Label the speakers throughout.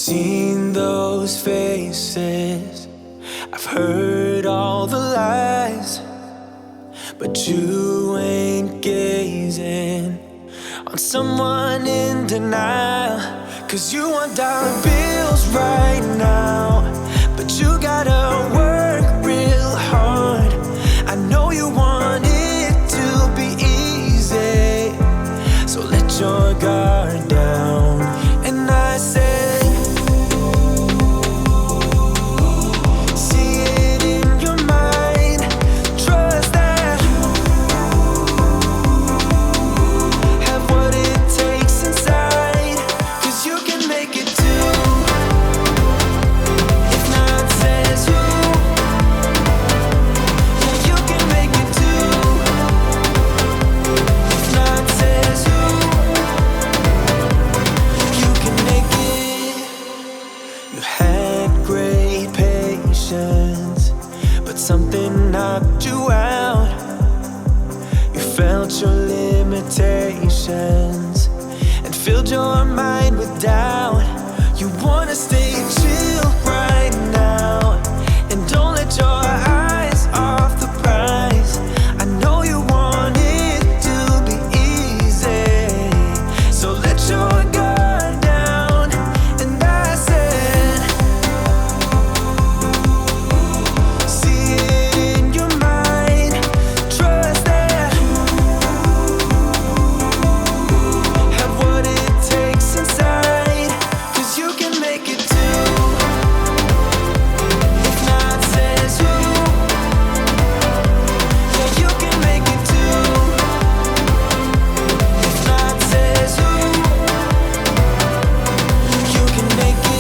Speaker 1: seen those faces, I've heard all the lies, but you ain't gazing on someone in denial. 'Cause you want dollar bills right now, but you gotta work real hard. I know you want it to be easy, so let your guard down. And I said, see it in your mind, trust that, have what it takes inside, 'cause you can make it too. If not says who, yeah, you can make it too. If not says who, you can make it. You had great patience, but something knocked you out. You felt your limitations and filled your mind with doubt. You wanna stay chill right now and don't let your eyes off the prize. I know you want it to be easy, so let your guard down. And I said, see it in your mind, trust that, have what it takes inside, 'cause you can make it too. If not says who, yeah, you can make it too. If not says who, you can make it.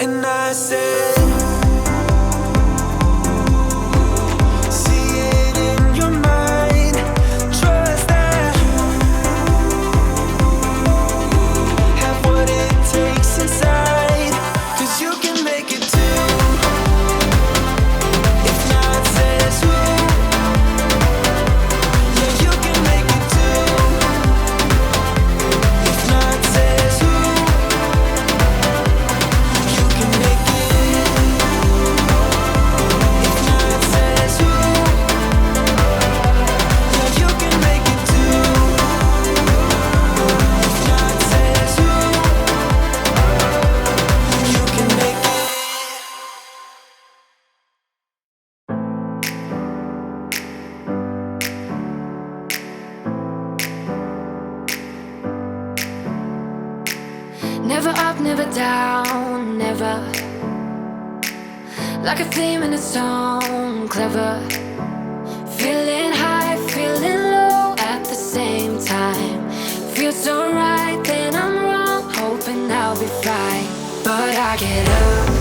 Speaker 1: And I said, see it in your mind, trust that, have what it takes inside, 'cause you can make it too. If not says who, yeah, you can make it too. If not says who, you can make it. If not says who, yeah, you can make it too. If not says who, you can make it.
Speaker 2: Never up, never down, never. Like a theme in a song, clever. Feeling high, feeling low at the same time. Feels so right, then I'm wrong, hoping I'll be fine. But I get up